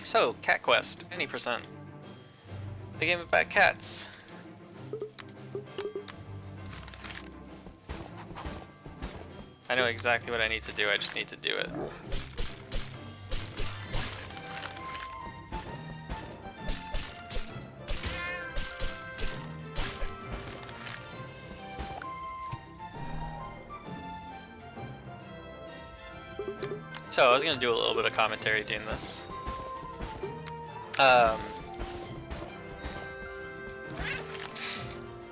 So, Cat Quest, any percent. The game about cats. I know exactly what I need to do, I just need to do it. So I was gonna do a little bit of commentary doing this.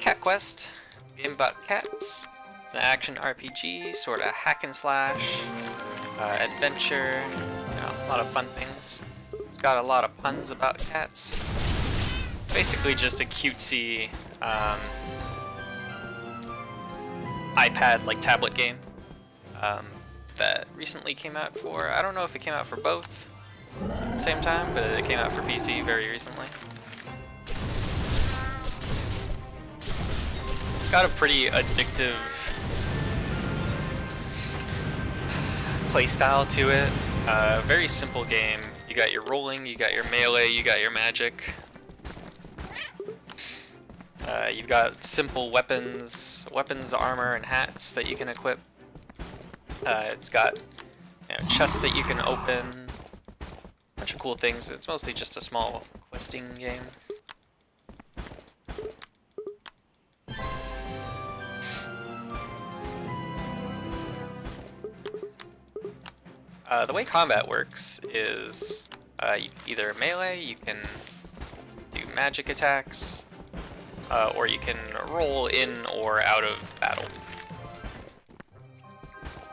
Cat Quest, game about cats, an action RPG, sort of hack and slash, adventure, you know, a lot of fun things. It's got a lot of puns about cats. It's basically just a cutesy iPad, like tablet game. That recently came out for, I don't know if it came out for both at the same time, but it came out for PC very recently. It's got a pretty addictive playstyle to it. Very simple game. You got your rolling, you got your melee, you got your magic. You've got simple weapons, armor, and hats that you can equip. It's got, you know, chests that you can open, a bunch of cool things. It's mostly just a small questing game. The way combat works is either melee, you can do magic attacks, or you can roll in or out of battle.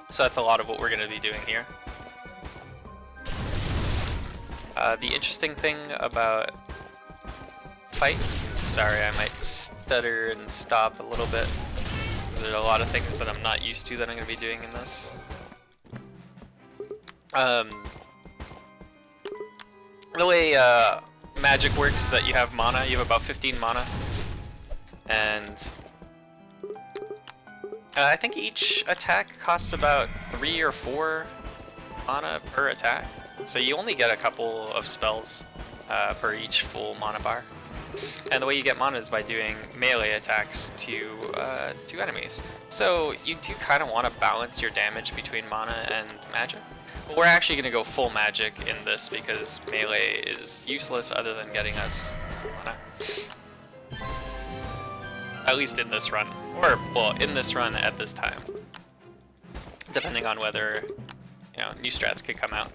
So that's a lot of what we're going to be doing here. The interesting thing about fights, sorry I might stutter and stop a little bit. There's a lot of things that I'm not used to that I'm going to be doing in this. The way magic works is that you have mana, you have about 15 mana, and I think each attack costs about 3 or 4 mana per attack, so you only get a couple of spells per each full mana bar. And the way you get mana is by doing melee attacks to enemies. So you do kind of want to balance your damage between mana and magic. But we're actually going to go full magic in this because melee is useless other than getting us mana. At least in this run. Or, well, in this run at this time. Depending on whether, you know, new strats could come out.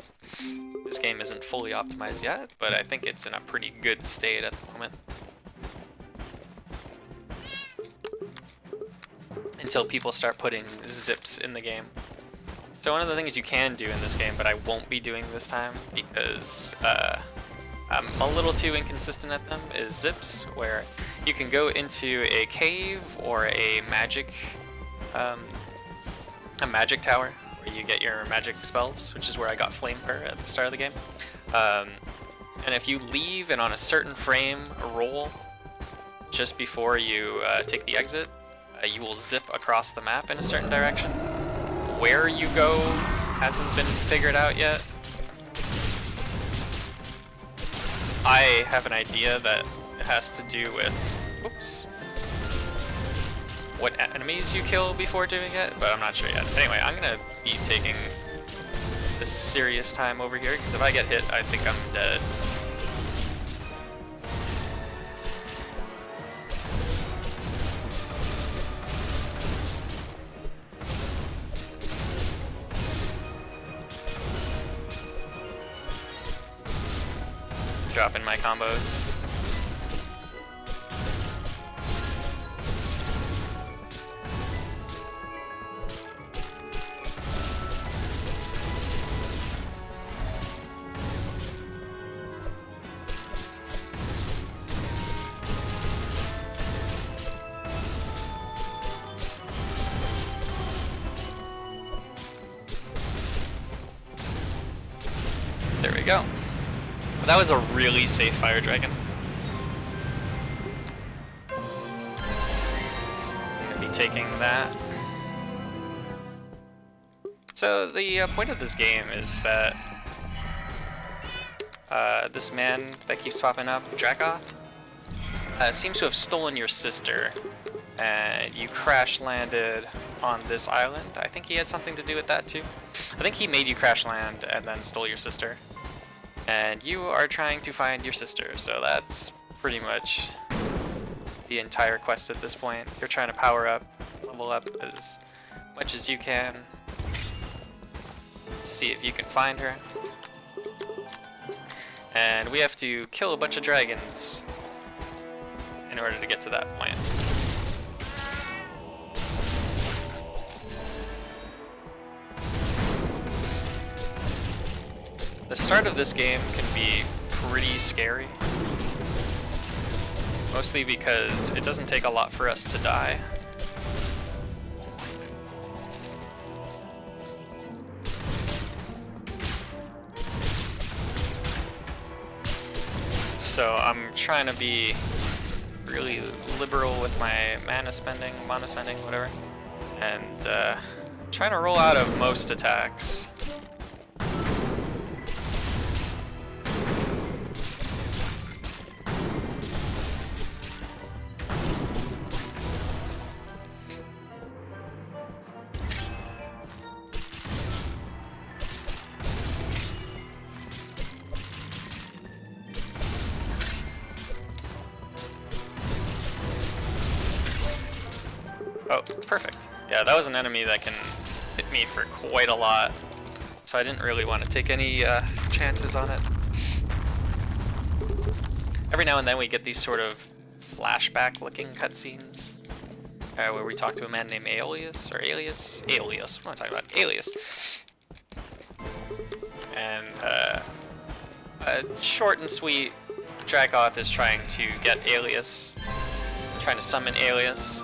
This game isn't fully optimized yet, but I think it's in a pretty good state at the moment. Until people start putting zips in the game. So one of the things you can do in this game, but I won't be doing this time because I'm a little too inconsistent at them, is zips, where you can go into a cave or a magic tower where you get your magic spells, which is where I got Flamepurr at the start of the game. And if you leave and on a certain frame roll just before you take the exit, you will zip across the map in a certain direction. Where you go hasn't been figured out yet. I have an idea that it has to do with, oops, what enemies you kill before doing it, but I'm not sure yet. Anyway, I'm gonna be taking this serious time over here, because if I get hit, I think I'm dead. Dropping my combos. There we go. That was a really safe fire dragon. I'm gonna be taking that. So the point of this game is that this man that keeps popping up, Drakoth, seems to have stolen your sister, and you crash landed on this island. I think he had something to do with that too. I think he made you crash land and then stole your sister. And you are trying to find your sister, so that's pretty much the entire quest at this point. You're trying to power up, level up as much as you can to see if you can find her. And we have to kill a bunch of dragons in order to get to that point. The start of this game can be pretty scary, mostly because it doesn't take a lot for us to die. So I'm trying to be really liberal with my mana spending, whatever, and trying to roll out of most attacks. Oh, perfect. Yeah, that was an enemy that can hit me for quite a lot, so I didn't really want to take any chances on it. Every now and then we get these sort of flashback-looking cutscenes where we talk to a man named Alias, or Alias? Alias, what am I talking about? Alias. And short and sweet, Drakoth is trying to get Alias, trying to summon Alias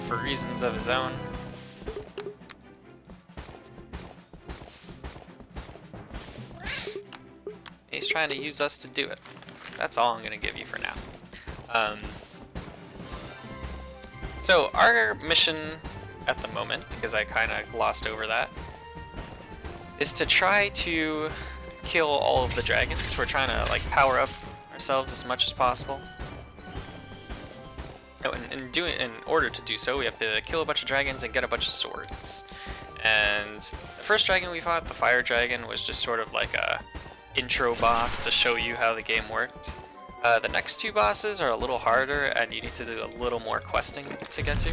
for reasons of his own. He's trying to use us to do it. That's all I'm going to give you for now. So our mission at the moment, because I kind of glossed over that, is to try to kill all of the dragons. We're trying to like power up ourselves as much as possible. Oh, in order to do so, we have to kill a bunch of dragons and get a bunch of swords. And the first dragon we fought, the fire dragon, was just sort of like a intro boss to show you how the game worked. The next two bosses are a little harder, and you need to do a little more questing to get to.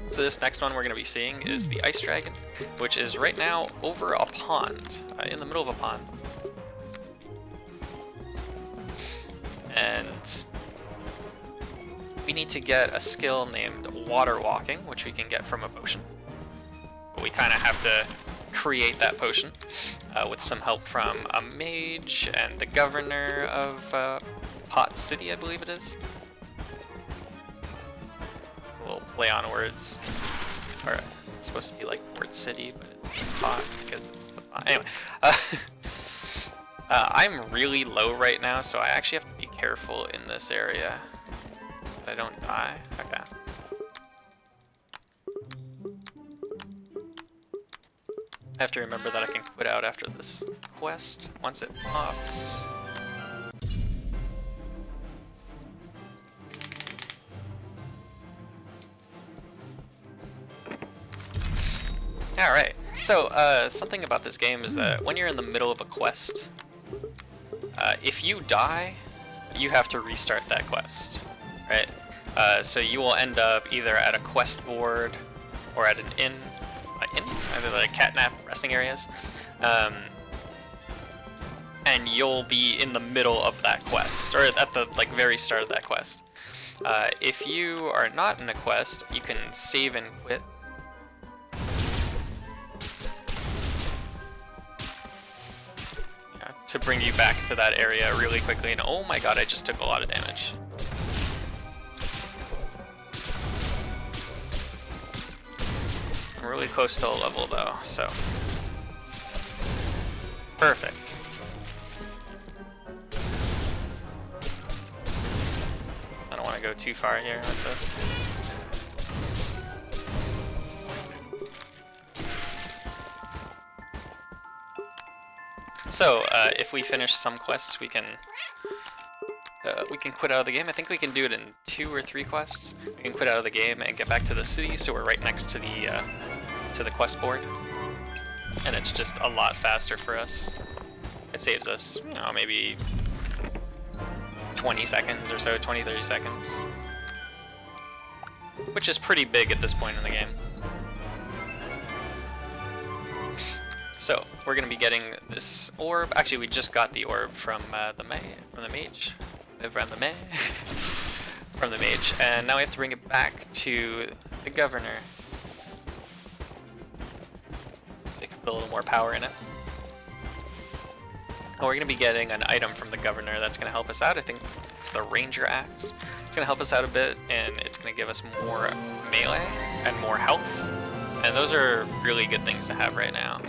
So this next one we're going to be seeing is the ice dragon, which is right now over a pond, in the middle of a pond. And we need to get a skill named water walking, which we can get from a potion. But we kind of have to create that potion with some help from a mage and the governor of Pot City, I believe it is. We'll play on words. Or it's supposed to be like Port City, but it's Pot because it's the Pot. Anyway, I'm really low right now, so I actually have to be careful in this area that I don't die. Okay. I have to remember that I can quit out after this quest once it pops. Alright, so something about this game is that when you're in the middle of a quest, if you die, you have to restart that quest, right? So you will end up either at a quest board or at an inn, either like catnap resting areas, and you'll be in the middle of that quest, or at the like very start of that quest. If you are not in a quest, you can save and quit. To bring you back to that area really quickly, and oh my god, I just took a lot of damage. I'm really close to a level though, so perfect. I don't want to go too far here with this. So if we finish some quests, we can quit out of the game. I think we can do it in 2 or 3 quests. We can quit out of the game and get back to the city, so we're right next to the quest board, and it's just a lot faster for us. It saves us, you know, maybe 20 seconds or so, 20-30 seconds, which is pretty big at this point in the game. So we're gonna be getting this orb. Actually, we just got the orb from the mage. From the mage, and now we have to bring it back to the governor. They can put a little more power in it. And we're going to be getting an item from the governor that's going to help us out. I think it's the ranger axe. It's going to help us out a bit, and it's going to give us more melee and more health. And those are really good things to have right now.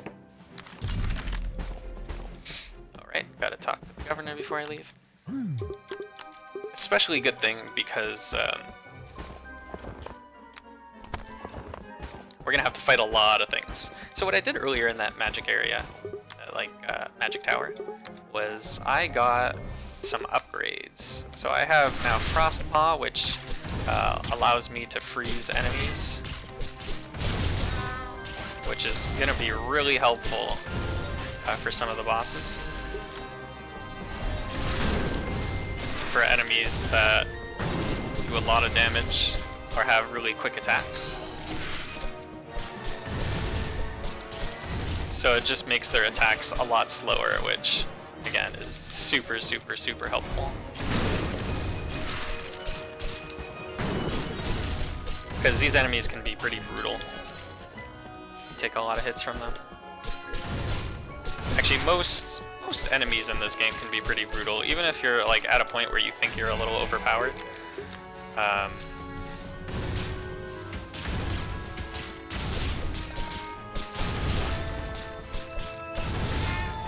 Alright, gotta talk to the governor before I leave. Especially a good thing because we're gonna have to fight a lot of things. So what I did earlier in that magic area, magic tower, was I got some upgrades. So I have now frostpaw, which allows me to freeze enemies, which is gonna be really helpful for some of the bosses. For enemies that do a lot of damage or have really quick attacks. So it just makes their attacks a lot slower, which again is super, super, super helpful. Because these enemies can be pretty brutal. You take a lot of hits from them. Actually, most enemies in this game can be pretty brutal, even if you're like at a point where you think you're a little overpowered.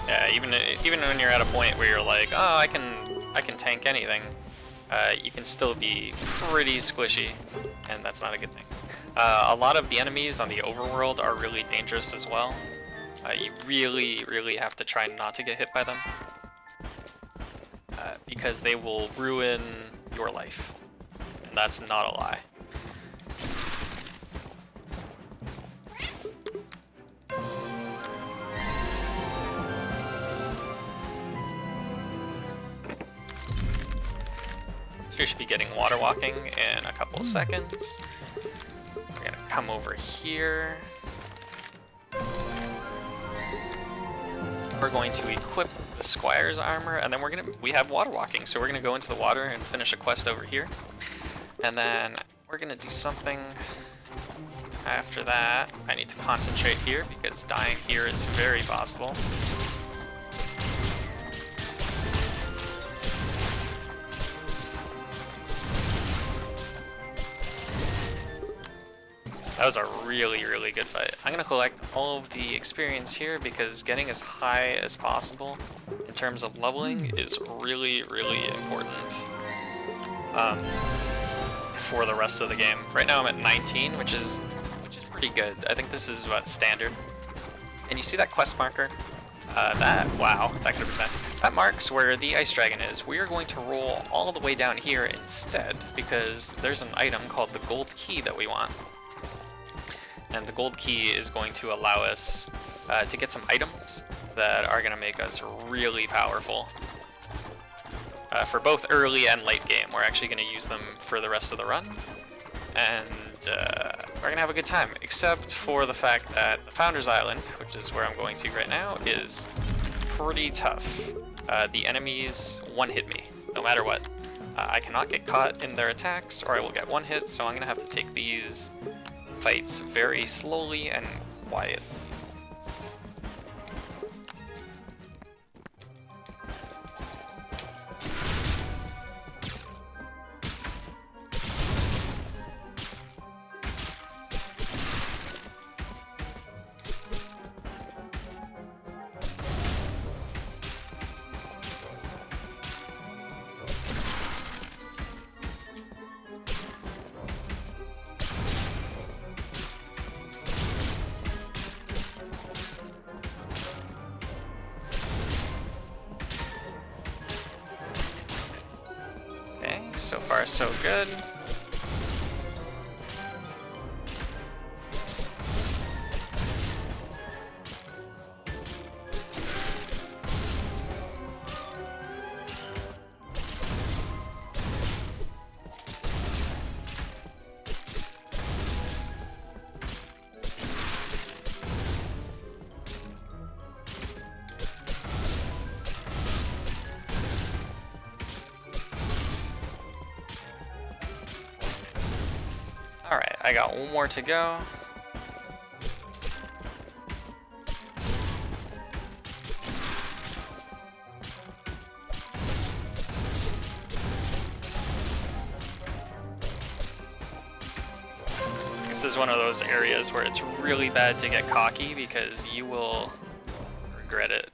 Yeah, even when you're at a point where you're like, oh, I can tank anything, you can still be pretty squishy, and that's not a good thing. A lot of the enemies on the overworld are really dangerous as well. You really have to try not to get hit by them, because they will ruin your life, and that's not a lie. So we should be getting water walking in a couple of seconds. We're gonna come over here. We're going to equip the Squire's armor, and then we have water walking, so we're gonna go into the water and finish a quest over here. And then we're gonna do something after that. I need to concentrate here because dying here is very possible. That was a really good fight. I'm gonna collect all of the experience here because getting as high as possible in terms of leveling is really important for the rest of the game. Right now I'm at 19, which is pretty good. I think this is about standard. And you see that quest marker? Wow, that could have been bad. That marks where the ice dragon is. We are going to roll all the way down here instead because there's an item called the gold key that we want. And the gold key is going to allow us to get some items that are going to make us really powerful. For both early and late game. We're actually going to use them for the rest of the run. And we're going to have a good time. Except for the fact that the Founder's Island, which is where I'm going to right now, is pretty tough. The enemies one-hit me, no matter what. I cannot get caught in their attacks, or I will get one hit, so I'm going to have to take these fights very slowly and quietly. far, so good. Alright, I got one more to go. This is one of those areas where it's really bad to get cocky because you will regret it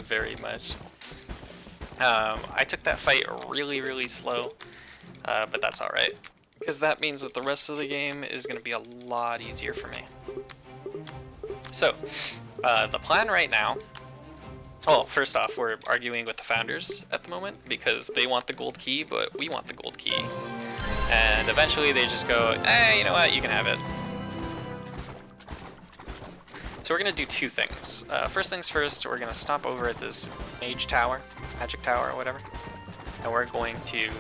very much. I took that fight really slow, but that's alright. Because that means that the rest of the game is going to be a lot easier for me. So, the plan right now... Well, first off, we're arguing with the founders at the moment because they want the gold key, but we want the gold key. And eventually they just go, hey, you know what, you can have it. So we're going to do two things. First things first, we're going to stop over at this magic tower, or whatever. And we're going to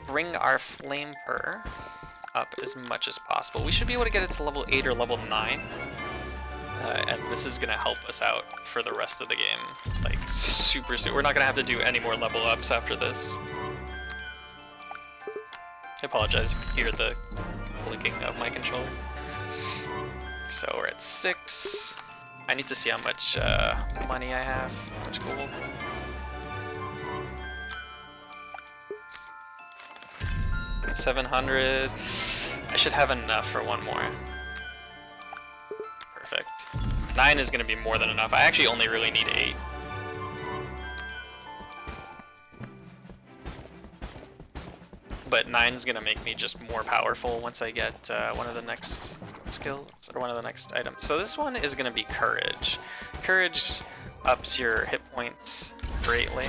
bring our Flamepurr up as much as possible. We should be able to get it to level 8 or level 9. And this is going to help us out for the rest of the game. Like, super soon. We're not going to have to do any more level ups after this. I apologize if you hear the clicking of my controller. So we're at 6. I need to see how much money I have, how much gold. $700. I should have enough for one more. Perfect. 9 is going to be more than enough. I actually only really need 8. But 9 is going to make me just more powerful once I get one of the next skills, or one of the next items. So this one is going to be Courage. Courage ups your hit points greatly.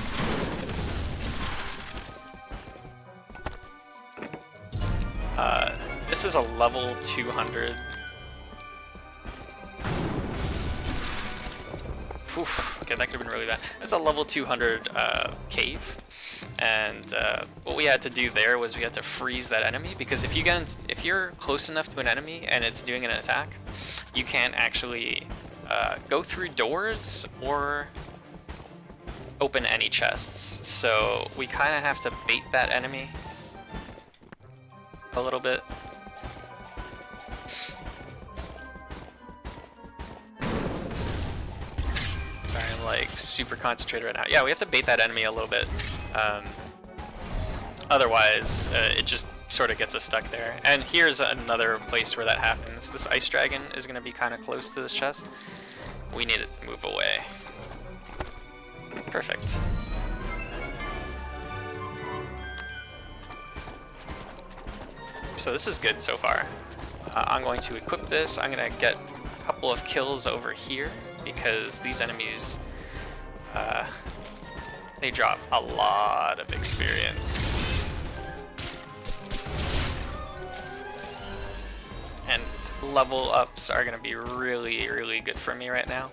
This is a level 200. Oof, okay, that could have been really bad. It's a level 200 cave. And what we had to do there was we had to freeze that enemy, because if you're close enough to an enemy and it's doing an attack, you can't actually go through doors or open any chests. So we kind of have to bait that enemy a little bit. Sorry, I'm like super concentrated right now. Yeah, we have to bait that enemy a little bit. Otherwise, it just sort of gets us stuck there. And here's another place where that happens. This ice dragon is going to be kind of close to this chest. We need it to move away. Perfect. So this is good so far. I'm going to equip this. I'm going to get a couple of kills over here because these enemies, they drop a lot of experience. And level ups are going to be really, really good for me right now.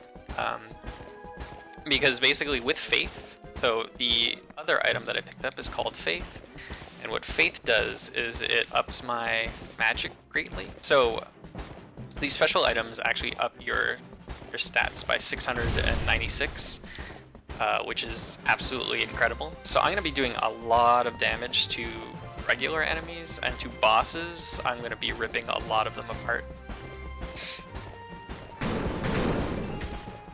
Because basically with Faith, so the other item that I picked up is called Faith. And what Faith does is it ups my magic greatly. So these special items actually up your stats by 696, which is absolutely incredible. So I'm going to be doing a lot of damage to regular enemies, and to bosses, I'm going to be ripping a lot of them apart.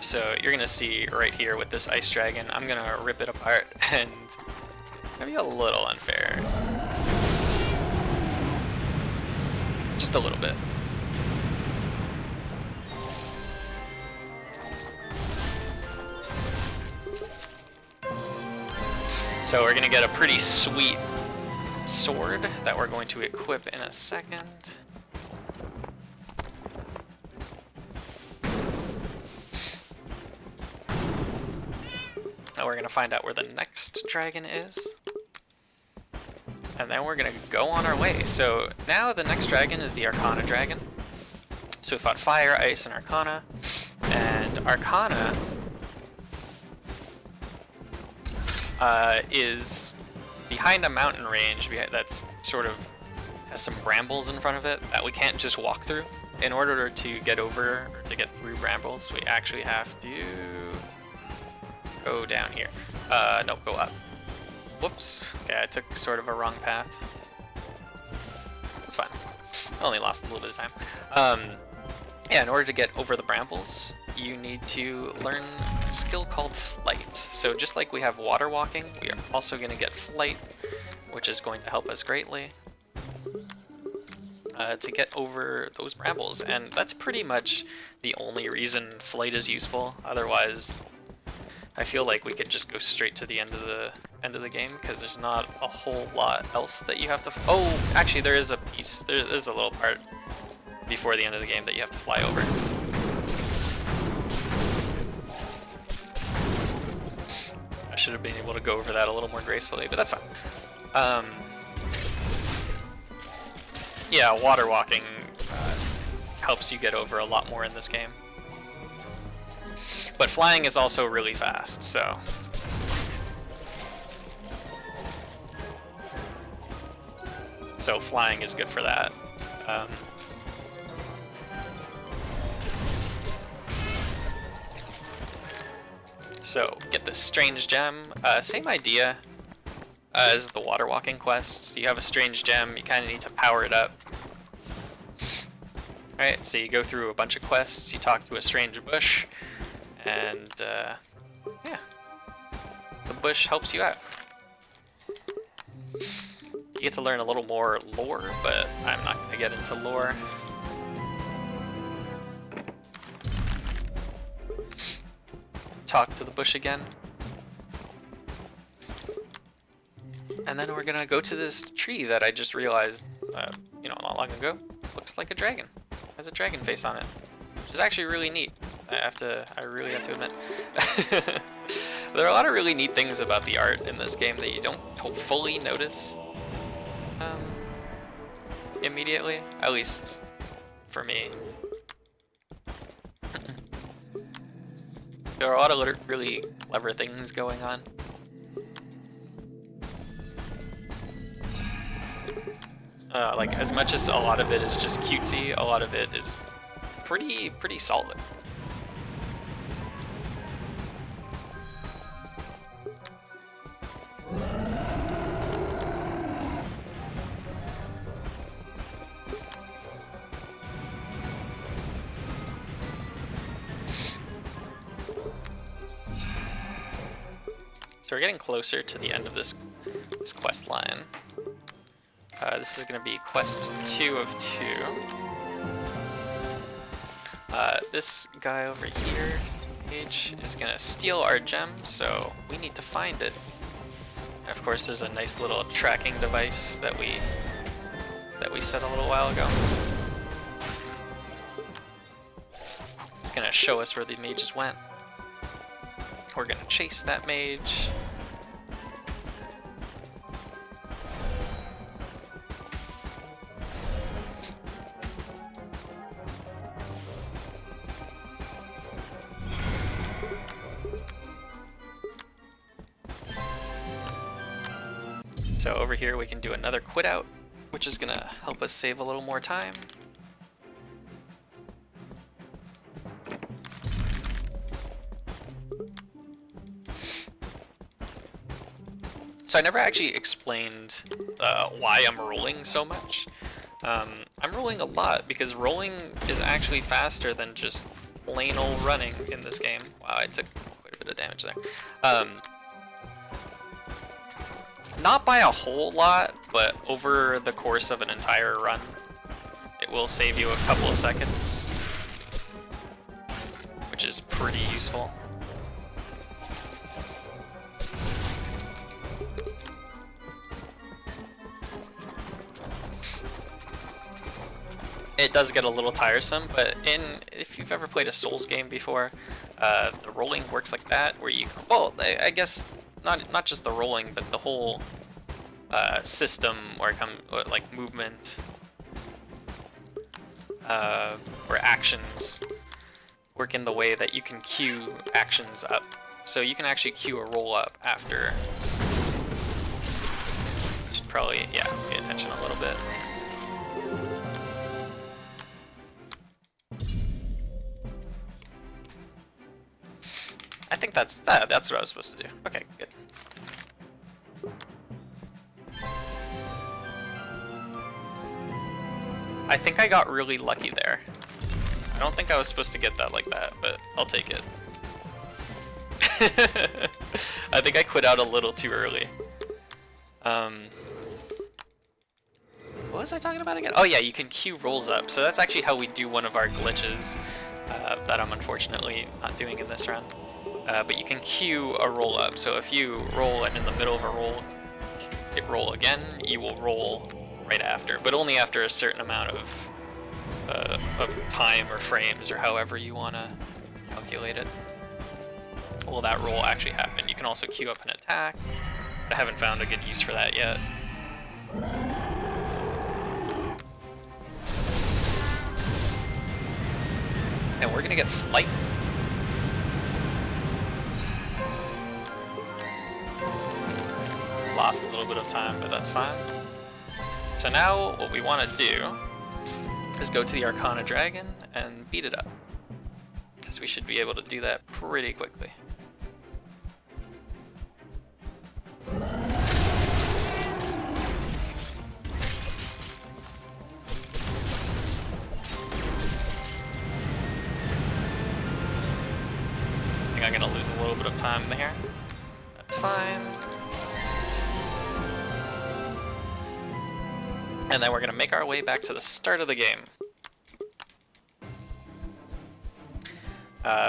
So you're going to see right here with this ice dragon, I'm going to rip it apart, and it's going to be a little unfair. Just a little bit. So we're going to get a pretty sweet sword that we're going to equip in a second. Now we're going to find out where the next dragon is. And then we're gonna go on our way. So now the next dragon is the Arcana dragon. So we fought Fire, Ice, and Arcana. And Arcana is behind a mountain range that's sort of has some brambles in front of it that we can't just walk through. In order to get over, or to get through brambles, we actually have to go down here. No, go up. Whoops. Yeah, I took sort of a wrong path. It's fine. I only lost a little bit of time. Yeah, in order to get over the brambles, you need to learn a skill called Flight. So just like we have water walking, we are also going to get Flight, which is going to help us greatly to get over those brambles. And that's pretty much the only reason Flight is useful. Otherwise, I feel like we could just go straight to the end of the game, because there's not a whole lot else that you have to. Oh, actually, there is a piece. There's a little part before the end of the game that you have to fly over. I should have been able to go over that a little more gracefully, but that's fine. Yeah, water walking helps you get over a lot more in this game. But flying is also really fast, so. So flying is good for that. So get this strange gem. Same idea as the water walking quests. You have a strange gem, you kind of need to power it up. Alright, so you go through a bunch of quests, you talk to a strange bush, and yeah, the bush helps you out. You get to learn a little more lore, but I'm not going to get into lore. Talk to the bush again. And then we're going to go to this tree that I just realized, not long ago. Looks like a dragon. Has a dragon face on it, which is actually really neat. I really have to admit. There are a lot of really neat things about the art in this game that you don't fully notice immediately, at least for me. There are a lot of really clever things going on. Like, as much as a lot of it is just cutesy, a lot of it is pretty solid. So we're getting closer to the end of this quest line. This is going to be quest 2 of 2. This guy over here, H, is going to steal our gem, so we need to find it. And of course, there's a nice little tracking device that we set a little while ago. It's going to show us where the mages went. We're going to chase that mage. So over here we can do another quit out, which is gonna help us save a little more time. So I never actually explained why I'm rolling so much. I'm rolling a lot because rolling is actually faster than just plain old running in this game. Wow, I took quite a bit of damage there. Not by a whole lot, but over the course of an entire run, it will save you a couple of seconds, which is pretty useful. It does get a little tiresome, but if you've ever played a Souls game before, the rolling works like that, where you, well, I guess not just the rolling, but the whole system or like movement or actions work in the way that you can queue actions up. So you can actually queue a roll up after. Should probably, yeah, pay attention a little bit. I think that's what I was supposed to do. Okay, good. I think I got really lucky there. I don't think I was supposed to get that like that, but I'll take it. I think I quit out a little too early. What was I talking about again? Oh yeah, you can queue rolls up. So that's actually how we do one of our glitches that I'm unfortunately not doing in this round. But you can queue a roll up. So if you roll and in the middle of a roll, hit roll again, you will roll right after, but only after a certain amount of time or frames or however you want to calculate it. Will that roll actually happen? You can also queue up an attack. I haven't found a good use for that yet. And we're gonna get flight. Lost a little bit of time, but that's fine. So now what we want to do is go to the Arcana Dragon and beat it up, because we should be able to do that pretty quickly. I think I'm going to lose a little bit of time there. That's fine. And then we're going to make our way back to the start of the game.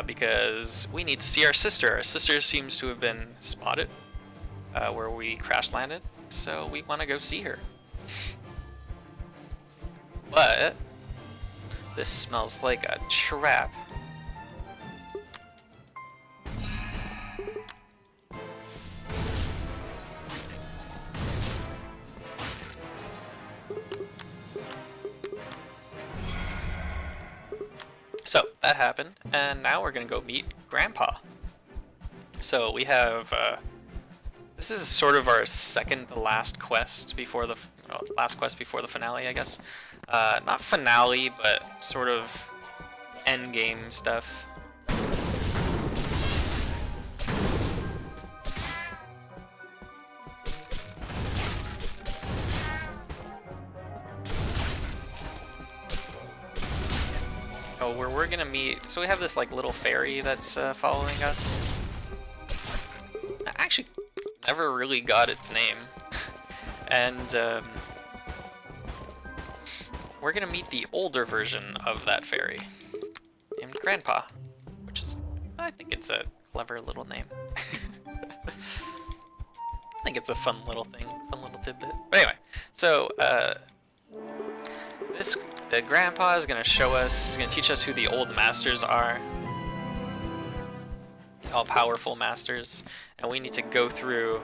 Because we need to see our sister. Our sister seems to have been spotted where we crash landed, so we want to go see her. But this smells like a trap. So that happened, and now we're gonna go meet Grandpa. So we have, this is sort of our second to last quest before the, last quest before the finale, I guess. Not finale, but sort of end game stuff. Where we're gonna meet, so we have this like little fairy that's following us. I actually never really got its name. And we're gonna meet the older version of that fairy named Grandpa, which is, I think it's a clever little name. I think it's a fun little thing, fun little tidbit. But anyway, so the Grandpa is going to show us, he's going to teach us who the old masters are. All powerful masters. And we need to go through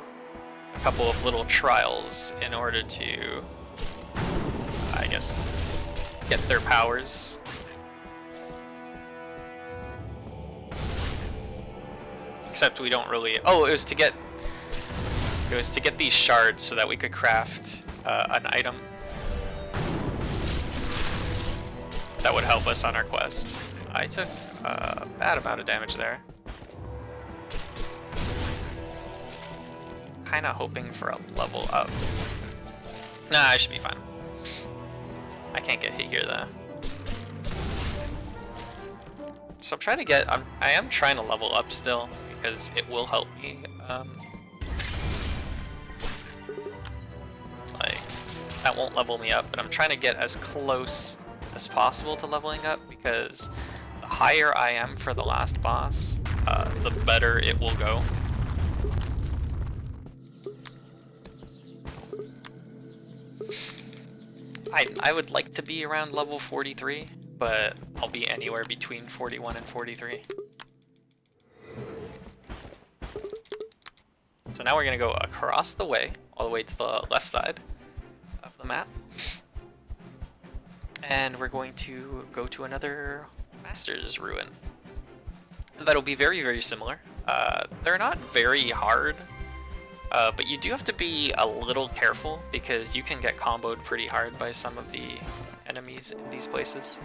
a couple of little trials in order to, I guess, get their powers. Except we don't really, oh, it was to get these shards so that we could craft an item that would help us on our quest. I took a bad amount of damage there. Kinda hoping for a level up. Nah, I should be fine. I can't get hit here though. So I'm trying to get, I am trying to level up still, because it will help me. Like, that won't level me up, but I'm trying to get as close as possible to leveling up, because the higher I am for the last boss, the better it will go. I would like to be around level 43, but I'll be anywhere between 41 and 43. So now we're gonna go across the way, all the way to the left side of the map. And we're going to go to another Master's Ruin. That'll be very, very similar. They're not very hard, but you do have to be a little careful because you can get comboed pretty hard by some of the enemies in these places.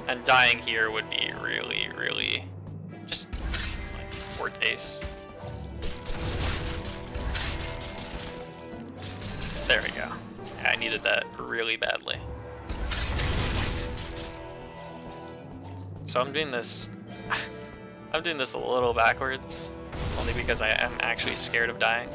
And dying here would be really, really just like poor taste. There we go. Yeah, I needed that really badly. So I'm doing this I'm doing this a little backwards, only because I am actually scared of dying.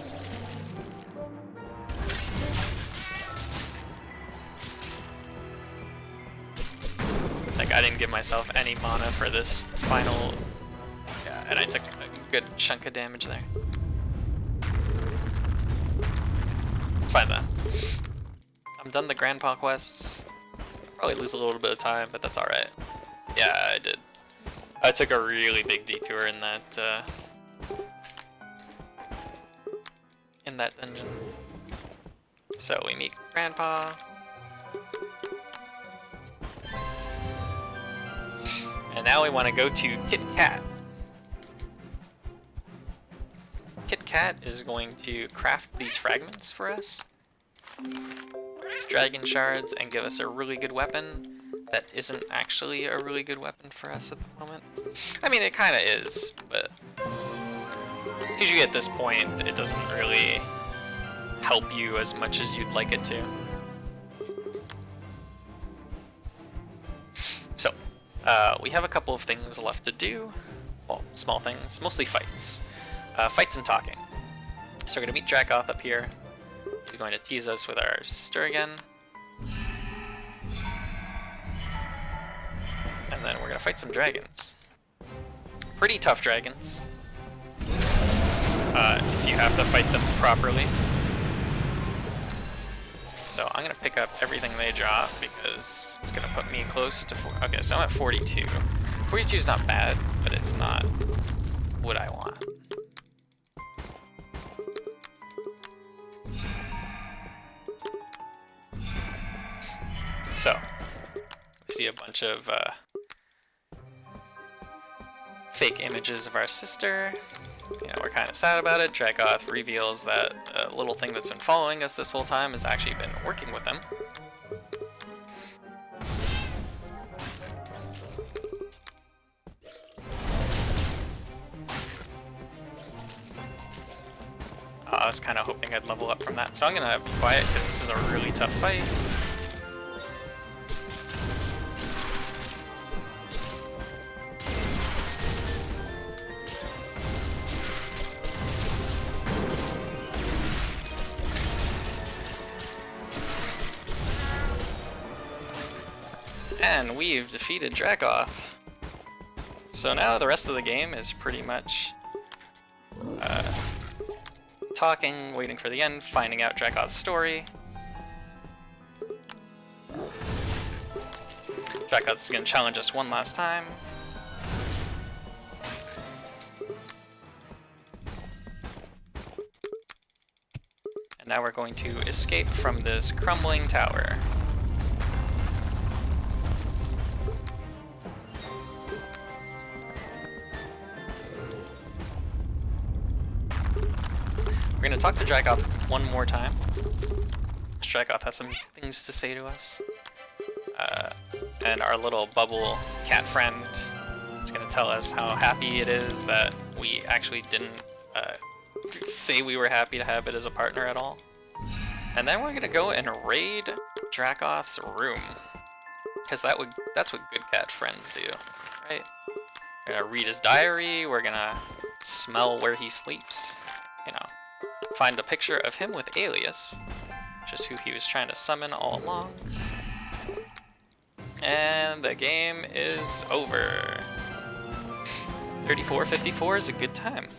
Like, I didn't give myself any mana for this final, yeah, and I took a good chunk of damage there. It's fine though. I'm done the Grandpa quests. Probably lose a little bit of time, but that's alright. Yeah, I did. I took a really big detour in that dungeon. So we meet Grandpa. And now we want to go to Kit Kat. Kit Kat is going to craft these fragments for us. These dragon shards, and give us a really good weapon that isn't actually a really good weapon for us at the moment. I mean, it kind of is, but usually at this point, it doesn't really help you as much as you'd like it to. So, we have a couple of things left to do. Well, small things, mostly fights. Fights and talking. So we're going to meet Drakoth up here. He's going to tease us with our sister again. And then we're going to fight some dragons. Pretty tough dragons. If you have to fight them properly. So I'm going to pick up everything they drop because it's going to put me close to okay, so I'm at 42. 42 is not bad, but it's not what I want. So, we see a bunch of fake images of our sister. You know, we're kind of sad about it. Drakoth reveals that a little thing that's been following us this whole time has actually been working with them. I was kind of hoping I'd level up from that, so I'm gonna be quiet because this is a really tough fight. And we've defeated Drakoth. So now the rest of the game is pretty much talking, waiting for the end, finding out Drakoth's story. Drakoth's gonna challenge us one last time. And now we're going to escape from this crumbling tower. We're going to talk to Drakoth one more time. Drakoth has some things to say to us. And our little bubble cat friend is going to tell us how happy it is that we actually didn't say we were happy to have it as a partner at all. And then we're going to go and raid Drakoth's room. Because that's what good cat friends do, right? We're going to read his diary, we're going to smell where he sleeps, you know. Find a picture of him with Alias, which is who he was trying to summon all along. And the game is over. 34-54 is a good time.